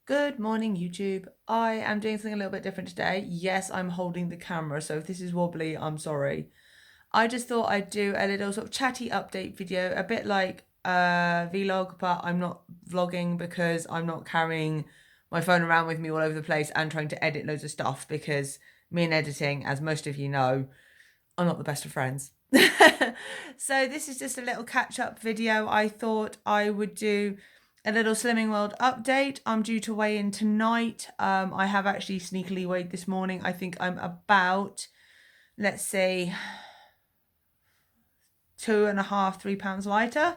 Good morning, YouTube. I am doing something a little bit different today. Yes, I'm holding the camera, so if this is wobbly, I'm sorry. I just thought I'd do a little sort of chatty update video, a bit like a vlog, but I'm not vlogging because I'm not carrying my phone around with me all over the place and trying to edit loads of stuff because me and editing, as most of you know, are not the best of friends. So this is just a little catch-up video. I thought I would do a little Slimming World update. I'm due to weigh in tonight. I have actually sneakily weighed this morning. I think I'm about, let's say, 2.5, 3 pounds lighter.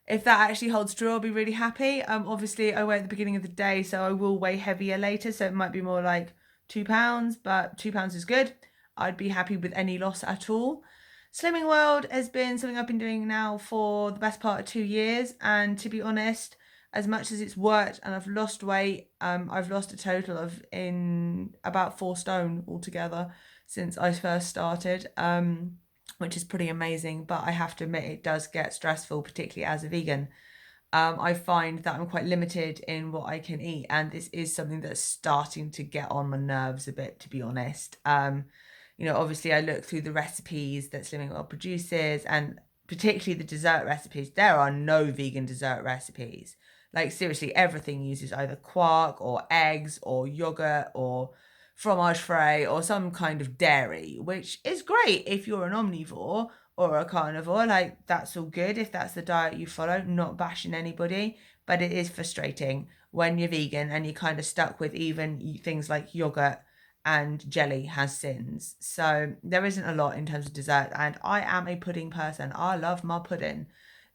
If that actually holds true, I'll be really happy. Obviously I weigh at the beginning of the day, so I will weigh heavier later. So it might be more like 2 pounds, but 2 pounds is good. I'd be happy with any loss at all. Slimming World has been something I've been doing now for the best part of 2 years. And to be honest, as much as it's worked and I've lost weight, I've lost a total of in about 4 stone altogether since I first started. Which is pretty amazing, but I have to admit it does get stressful, particularly as a vegan. I find that I'm quite limited in what I can eat, and this is something that's starting to get on my nerves a bit, to be honest. Obviously I look through the recipes that Slimming World produces, and particularly the dessert recipes. There are no vegan dessert recipes. Like seriously, everything uses either quark or eggs or yogurt or fromage frais or some kind of dairy, which is great if you're an omnivore or a carnivore. Like that's all good if that's the diet you follow, not bashing anybody, but it is frustrating when you're vegan and you're kind of stuck with even things like yogurt and jelly has sins. So there isn't a lot in terms of dessert, and I am a pudding person. I love my pudding.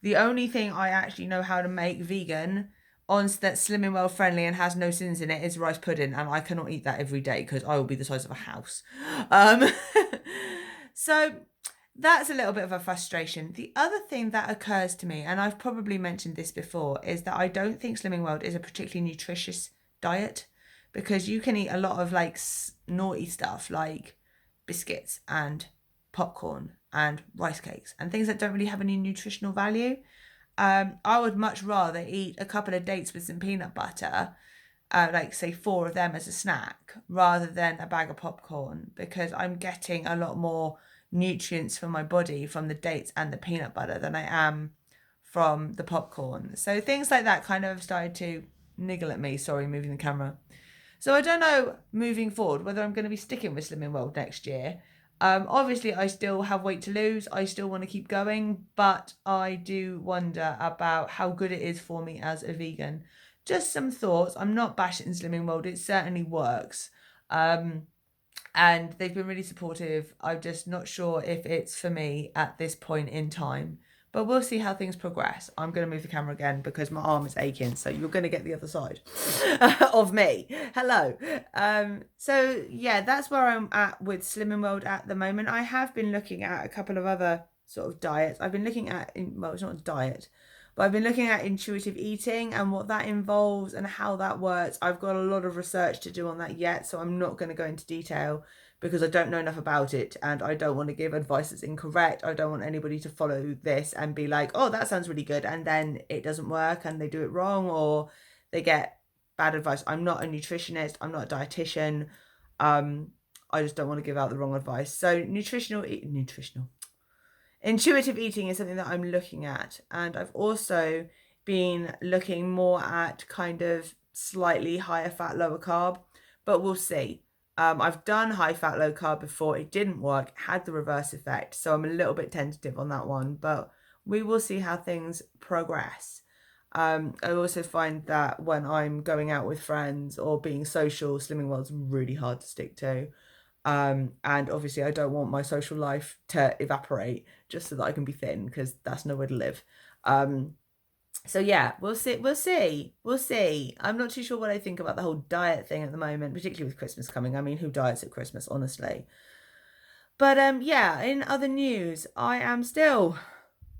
The only thing I actually know how to make vegan on that's Slimming World friendly and has no sins in it is rice pudding, and I cannot eat that every day because I will be the size of a house. Um, so that's a little bit of a frustration. The other thing that occurs to me, and I've probably mentioned this before, is that I don't think Slimming World is a particularly nutritious diet because you can eat a lot of like naughty stuff like biscuits and popcorn and rice cakes and things that don't really have any nutritional value. I would much rather eat a couple of dates with some peanut butter, like say 4 of them as a snack, rather than a bag of popcorn because I'm getting a lot more nutrients for my body from the dates and the peanut butter than I am from the popcorn. So things like that kind of started to niggle at me. Sorry, moving the camera. So I don't know moving forward whether I'm going to be sticking with Slimming World next year. Obviously, I still have weight to lose. I still want to keep going, but I do wonder about how good it is for me as a vegan. Just some thoughts. I'm not bashing Slimming World. It certainly works. And they've been really supportive. I'm just not sure if it's for me at this point in time. But we'll see how things progress. I'm going to move the camera again because my arm is aching. So you're going to get the other side of me. Hello. So yeah, that's where I'm at with Slimming World at the moment. I have been looking at a couple of other sort of diets. I've been looking at, well, it's not a diet, but I've been looking at intuitive eating and what that involves and how that works. I've got a lot of research to do on that yet, so I'm not going to go into detail because I don't know enough about it and I don't want to give advice that's incorrect. I don't want anybody to follow this and be like, oh, that sounds really good, and then it doesn't work and they do it wrong or they get bad advice. I'm not a nutritionist. I'm not a dietitian. I just don't want to give out the wrong advice. So intuitive eating is something that I'm looking at, and I've also been looking more at kind of slightly higher fat, lower carb, but we'll see. I've done high fat, low carb before. It didn't work, had the reverse effect. So I'm a little bit tentative on that one, but we will see how things progress. I also find that when I'm going out with friends or being social, Slimming World's really hard to stick to. And obviously I don't want my social life to evaporate just so that I can be thin because that's nowhere to live. So yeah, we'll see. I'm not too sure what I think about the whole diet thing at the moment, particularly with Christmas coming. I mean, who diets at Christmas, honestly? But yeah, in other news, I am still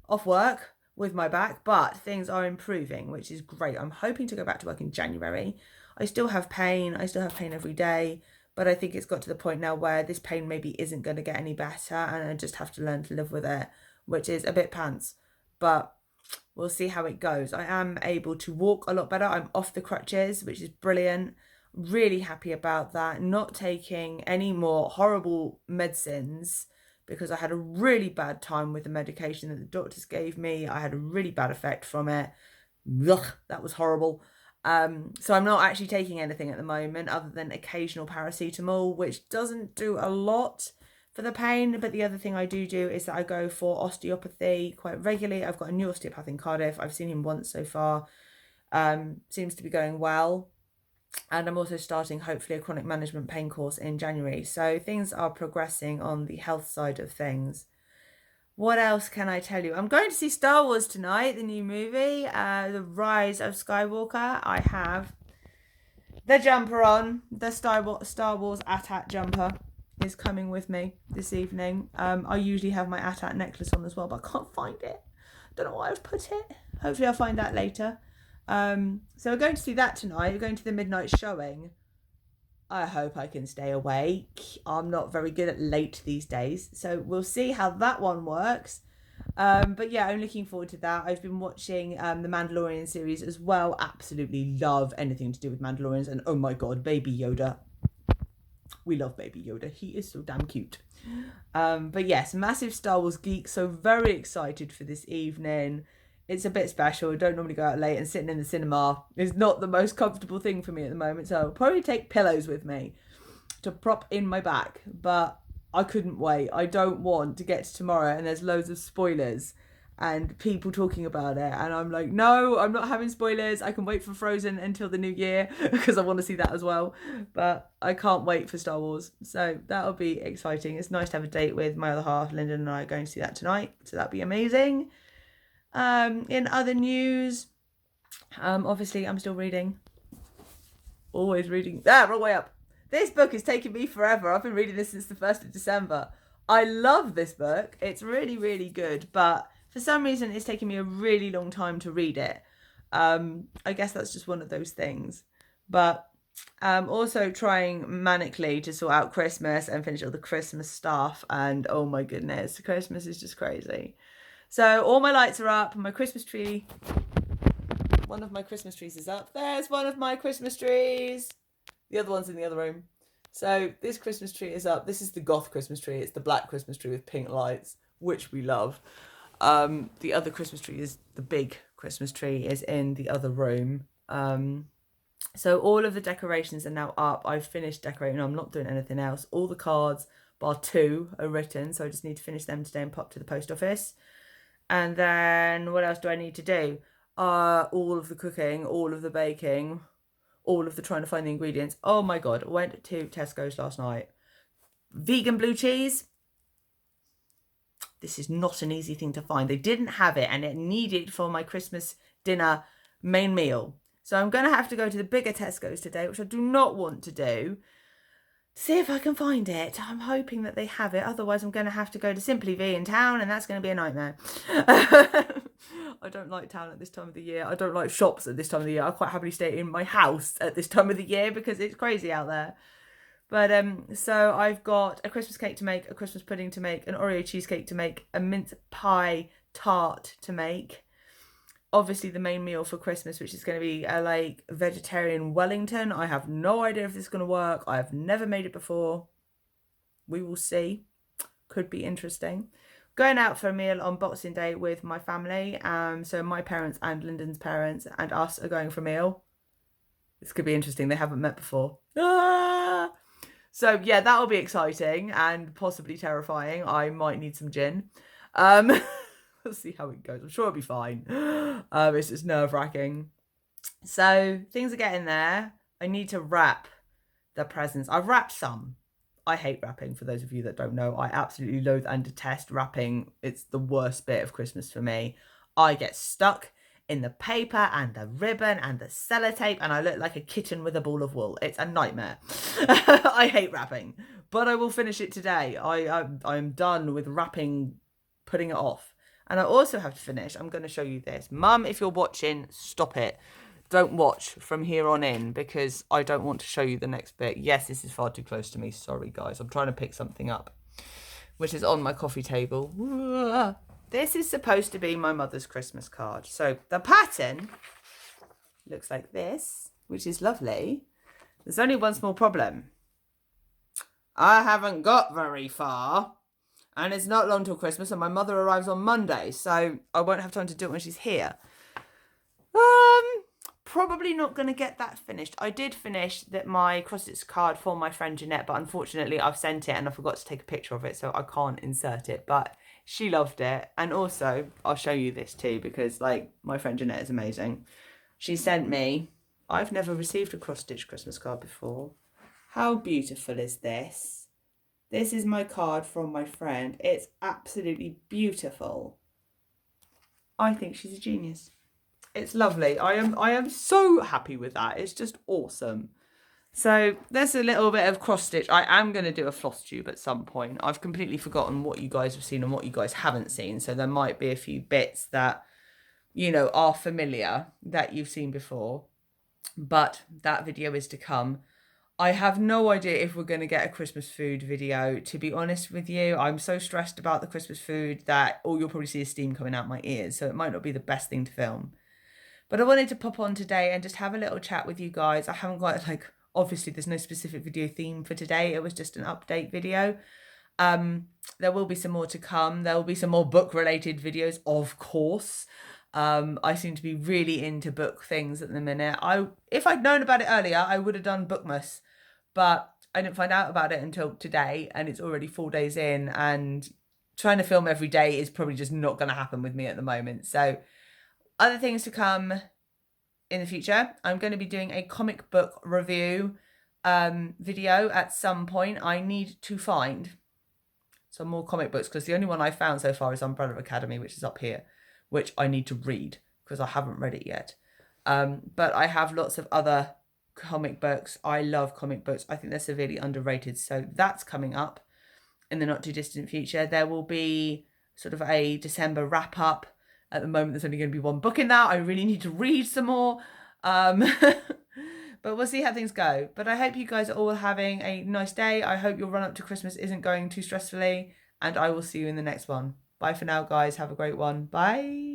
off work with my back, but things are improving, which is great. I'm hoping to go back to work in January. I still have pain. I still have pain every day, but I think it's got to the point now where this pain maybe isn't going to get any better and I just have to learn to live with it, which is a bit pants. But we'll see how it goes. I am able to walk a lot better. I'm off the crutches, which is brilliant. Really happy about that. Not taking any more horrible medicines because I had a really bad time with the medication that the doctors gave me. I had a really bad effect from it. Ugh, that was horrible. So I'm not actually taking anything at the moment other than occasional paracetamol, which doesn't do a lot for the pain. But the other thing I do is that I go for osteopathy quite regularly. I've got a new osteopath in Cardiff. I've seen him once so far. Seems to be going well. And I'm also starting, hopefully, a chronic management pain course in January. So things are progressing on the health side of things. What else can I tell you? I'm going to see Star Wars tonight, the new movie, The Rise of Skywalker. I have the jumper on. The Star Wars AT-AT jumper is coming with me this evening. I usually have my AT-AT necklace on as well, but I can't find it. Don't know where I've put it. Hopefully I'll find that later. So we're going to see that tonight. We're going to the midnight showing. I hope I can stay awake. I'm not very good at late these days. So we'll see how that one works. But yeah, I'm looking forward to that. I've been watching the Mandalorian series as well. Absolutely love anything to do with Mandalorians. And oh my God, Baby Yoda. We love Baby Yoda. He is so damn cute. But yes, massive Star Wars geek. So very excited for this evening. It's a bit special. I don't normally go out late, and sitting in the cinema is not the most comfortable thing for me at the moment. So I'll probably take pillows with me to prop in my back. But I couldn't wait. I don't want to get to tomorrow and there's loads of spoilers and people talking about it. And I'm like, no, I'm not having spoilers. I can wait for Frozen until the new year because I want to see that as well. But I can't wait for Star Wars. So that'll be exciting. It's nice to have a date with my other half. Lyndon and I are going to see that tonight. So that'll be amazing. In other news, obviously I'm still reading. Always reading. Wrong way up. This book is taking me forever. I've been reading this since the 1st of December. I love this book. It's really, really good. But for some reason, it's taken me a really long time to read it. I guess that's just one of those things. But also trying manically to sort out Christmas and finish all the Christmas stuff. And oh my goodness, Christmas is just crazy. So all my lights are up. My Christmas tree. One of my Christmas trees is up. There's one of my Christmas trees. The other one's in the other room. So this Christmas tree is up. This is the goth Christmas tree. It's the black Christmas tree with pink lights, which we love. The other Christmas tree is the big Christmas tree is in the other room. So all of the decorations are now up. I've finished decorating. I'm not doing anything else. All the cards, bar 2, are written. So I just need to finish them today and pop to the post office. And then what else do I need to do? All of the cooking, all of the baking, all of the trying to find the ingredients. Oh my God, I went to Tesco's last night. Vegan blue cheese. This is not an easy thing to find. They didn't have it and it needed for my Christmas dinner main meal. So I'm going to have to go to the bigger Tesco's today, which I do not want to do. See if I can find it. I'm hoping that they have it. Otherwise, I'm going to have to go to Simply V in town, and that's going to be a nightmare. I don't like town at this time of the year. I don't like shops at this time of the year. I quite happily stay in my house at this time of the year because it's crazy out there. But so I've got a Christmas cake to make, a Christmas pudding to make, an Oreo cheesecake to make, a mince pie tart to make. Obviously the main meal for Christmas, which is going to be a like vegetarian Wellington. I have no idea if this is going to work. I have never made it before. We will see. Could be interesting. Going out for a meal on Boxing Day with my family. So my parents and Lyndon's parents and us are going for a meal. This could be interesting. They haven't met before. Ah! So yeah, that'll be exciting and possibly terrifying. I might need some gin. We'll see how it goes. I'm sure it'll be fine. It's just nerve-wracking. So things are getting there. I need to wrap the presents. I've wrapped some. I hate wrapping, for those of you that don't know. I absolutely loathe and detest wrapping. It's the worst bit of Christmas for me. I get stuck in the paper and the ribbon and the sellotape and I look like a kitten with a ball of wool. It's a nightmare. I hate wrapping, but I will finish it today. I'm done with wrapping, putting it off. And I also have to finish. I'm going to show you this. Mum, if you're watching, stop it. Don't watch from here on in because I don't want to show you the next bit. Yes, this is far too close to me. Sorry, guys. I'm trying to pick something up, which is on my coffee table. this is supposed to be my mother's Christmas card. So the pattern looks like this, which is lovely. There's only one small problem. I haven't got very far, and it's not long till Christmas, and my mother arrives on Monday, so I won't have time to do it when she's here. Probably not going to get that finished. I did finish my cross-stitch card for my friend Jeanette, but unfortunately I've sent it and I forgot to take a picture of it, so I can't insert it, but she loved it. And also, I'll show you this too, because like my friend Jeanette is amazing. She sent me, I've never received a cross-stitch Christmas card before. How beautiful is this? This is my card from my friend. It's absolutely beautiful. I think she's a genius. It's lovely. I am so happy with that. It's just awesome. So there's a little bit of cross stitch. I am going to do a floss tube at some point. I've completely forgotten what you guys have seen and what you guys haven't seen. So there might be a few bits that, you know, are familiar that you've seen before. But that video is to come. I have no idea if we're going to get a Christmas food video, to be honest with you. I'm so stressed about the Christmas food that all you'll probably see is steam coming out my ears. So it might not be the best thing to film. But I wanted to pop on today and just have a little chat with you guys. I haven't got, like, obviously there's no specific video theme for today. It was just an update video. There will be some more to come. There will be some more book related videos, of course. I seem to be really into book things at the minute. If I'd known about it earlier, I would have done Bookmas, but I didn't find out about it until today, and it's already 4 days in, and trying to film every day is probably just not going to happen with me at the moment. So other things to come in the future. I'm going to be doing a comic book review video at some point. I need to find some more comic books, because the only one I found so far is Umbrella Academy, which is up here, which I need to read because I haven't read it yet. But I have lots of other comic books. I love comic books. I think they're severely underrated. So that's coming up in the not too distant future. There will be sort of a December wrap up. At the moment, there's only going to be one book in that. I really need to read some more. But we'll see how things go. But I hope you guys are all having a nice day. I hope your run up to Christmas isn't going too stressfully. And I will see you in the next one. Bye for now, guys. Have a great one. Bye.